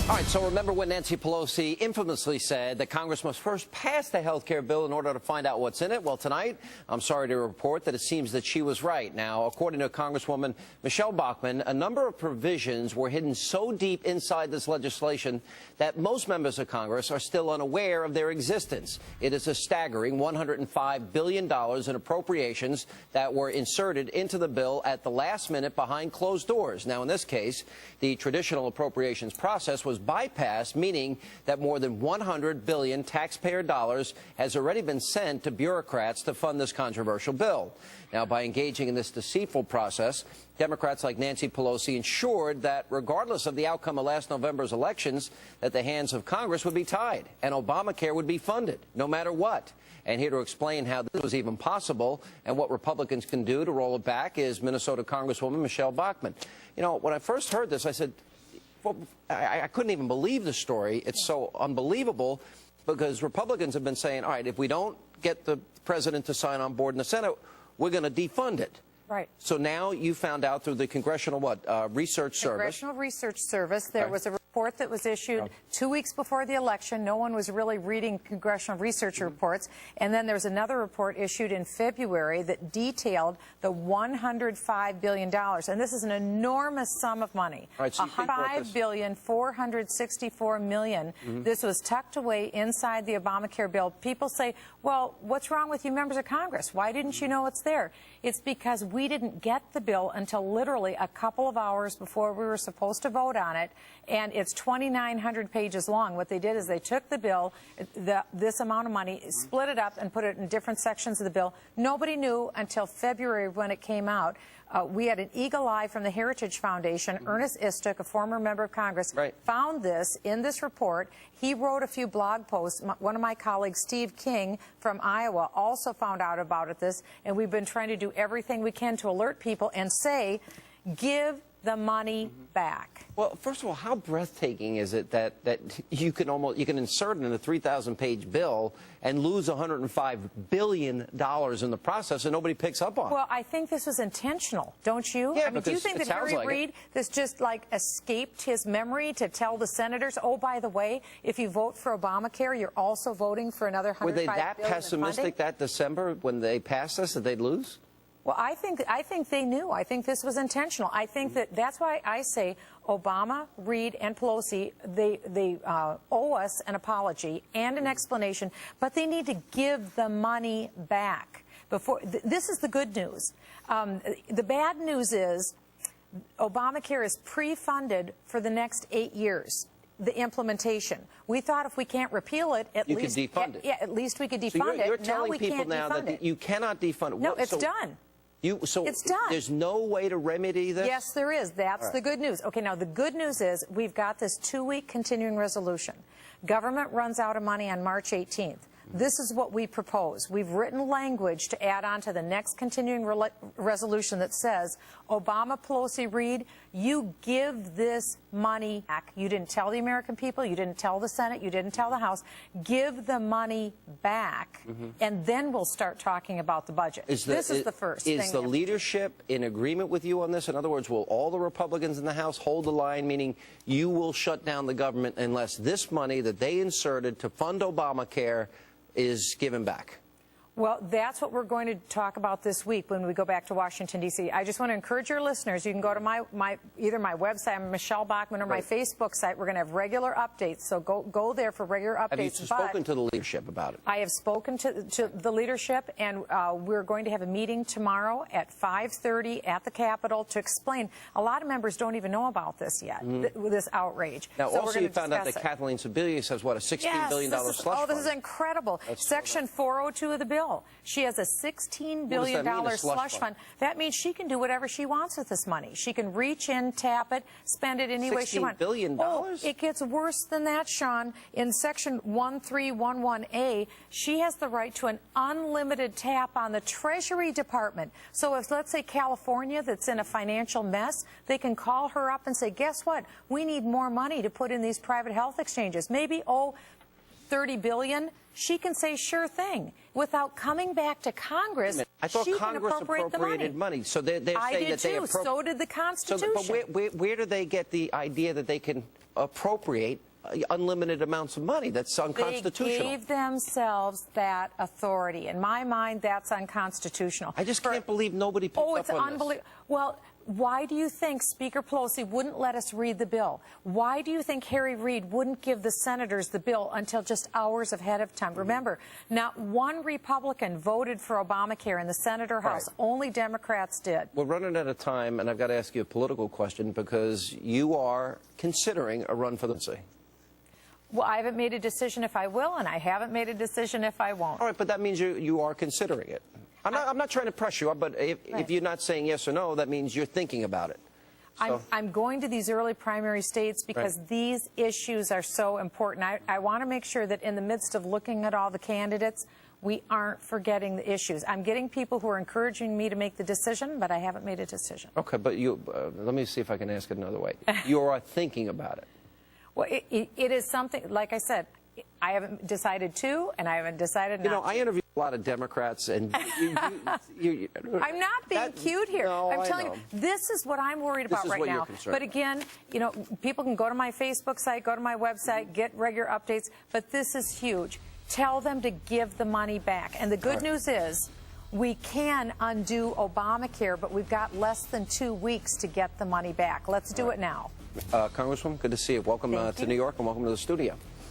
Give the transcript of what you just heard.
All right, so remember when Nancy Pelosi infamously said that Congress must first pass the health care bill in order to find out what's in it? Well, tonight, I'm sorry to report that it seems that she was right. Now, according to Congresswoman Michelle Bachmann, a number of provisions were hidden so deep inside this legislation that most members of Congress are still unaware of their existence. It is a staggering $105 billion in appropriations that were inserted into the bill at the last minute behind closed doors. Now, in this case, the traditional appropriations process was bypassed, meaning that more than $100 billion taxpayer dollars has already been sent to bureaucrats to fund this controversial bill. Now, by engaging in this deceitful process, Democrats like Nancy Pelosi ensured that regardless of the outcome of last November's elections, that the hands of Congress would be tied and ObamaCare would be funded no matter what. And here to explain how this was even possible and what Republicans can do to roll it back is Minnesota Congresswoman Michelle Bachmann. You know, when I first heard this, I said, well, I couldn't even believe the story. It's so unbelievable because Republicans have been saying, all right, if we don't get the president to sign on board in the Senate, we're going to defund it. Right. So now you found out through the Congressional Research Service. Congressional Research Service. There was a report that was issued 2 weeks before the election. No one was really reading Congressional Research reports. And then there's another report issued in February that detailed the $105 billion. And this is an enormous sum of money. Right, so $5,464 million. This was tucked away inside the Obamacare bill. People say, well, what's wrong with you members of Congress? Why didn't you know it's there? It's because we didn't get the bill until literally a couple of hours before we were supposed to vote on it, and it's 2,900 pages long. What they did is they took the bill, this amount of money, split it up and put it in different sections of the bill. Nobody knew until February when it came out. We had an eagle eye from the Heritage Foundation. Ernest Istook, a former member of Congress, found this in this report. He wrote a few blog posts. One of my colleagues, Steve King from Iowa, also found out about this, and we've been trying to do everything we can to alert people and say, give the money back. Well, first of all, how breathtaking is it that you can insert it in a 3,000-page bill and lose $105 billion in the process and nobody picks up on it? Well, I think this was intentional, don't you? Yeah, I mean, do you think that Harry Reid, this just like escaped his memory to tell the senators, oh, by the way, if you vote for Obamacare, you're also voting for another $105 billion Were they that pessimistic that December when they passed this that they'd lose? Well, I think they knew. I think this was intentional. I think that's why I say Obama, Reid, and Pelosi, they owe us an apology and an explanation, but they need to give the money back. This is the good news. The bad news is Obamacare is pre-funded for the next 8 years. The implementation. We thought if we can't repeal it, at least could defund it. Yeah, at least we could defund it. You're telling now we people can't now defund that it. you cannot defund it. No, it's done. So it's done. There's no way to remedy this? Yes, there is. That's the good news. Okay, now the good news is we've got this 2-week continuing resolution. Government runs out of money on March 18th. This is what we propose. We've written language to add on to the next continuing resolution that says, Obama, Pelosi, Reid, you give this money back. You didn't tell the American people. You didn't tell the Senate. You didn't tell the House. Give the money back, and then we'll start talking about the budget. This is the first thing. Is the leadership in agreement with you on this? In other words, will all the Republicans in the House hold the line, meaning you will shut down the government unless this money that they inserted to fund Obamacare is given back? Well, that's what we're going to talk about this week when we go back to Washington, D.C. I just want to encourage your listeners. You can go to either my website, Michelle Bachmann, or my Facebook site. We're going to have regular updates, so go there for regular updates. Have you spoken to the leadership about it? I have spoken to the leadership, and we're going to have a meeting tomorrow at 5:30 at the Capitol to explain. A lot of members don't even know about this yet, this outrage. Now, so also you found out that Kathleen Sebelius has, what, a $16 billion slush fund? Oh, this is incredible. Section 402 of the bill. She has a $16 billion slush fund. That means she can do whatever she wants with this money. She can reach in, tap it, spend it any way she wants. $16 billion? Oh, it gets worse than that, Sean. In Section 1311A, she has the right to an unlimited tap on the Treasury Department. So if, let's say, California, that's in a financial mess, they can call her up and say, guess what? We need more money to put in these private health exchanges. Maybe, $30 billion, she can say sure thing without coming back to Congress. I thought she Congress can appropriate appropriated the money. So they're I saying did that they too. So did the Constitution. But where do they get the idea that they can appropriate unlimited amounts of money? That's unconstitutional. They gave themselves that authority. In my mind, that's unconstitutional. I just can't believe nobody picked up on this. Oh, it's unbelievable. Well, why do you think Speaker Pelosi wouldn't let us read the bill? Why do you think Harry Reid wouldn't give the senators the bill until just hours ahead of time? Remember, not one Republican voted for Obamacare in the Senate or House. Right. Only Democrats did. We're running out of time, and I've got to ask you a political question because you are considering a run for the presidency. Well, I haven't made a decision if I will, and I haven't made a decision if I won't. All right, but that means you are considering it. I'm not trying to press you, but if you're not saying yes or no, that means you're thinking about it. So. I'm going to these early primary states because these issues are so important. I want to make sure that in the midst of looking at all the candidates, we aren't forgetting the issues. I'm getting people who are encouraging me to make the decision, but I haven't made a decision. Okay, but let me see if I can ask it another way. You are thinking about it. Well, it is something, like I said, I haven't decided to, and I haven't decided not to. You know, I interviewed a lot of Democrats, and I'm not being cute here. No, I'm telling you, this is what I'm worried about right now. But again, you know, people can go to my Facebook site, go to my website, get regular updates, but this is huge. Tell them to give the money back. And the good news is, we can undo Obamacare, but we've got less than 2 weeks to get the money back. Let's do it now. Congresswoman, good to see you. Welcome to New York, and welcome to the studio.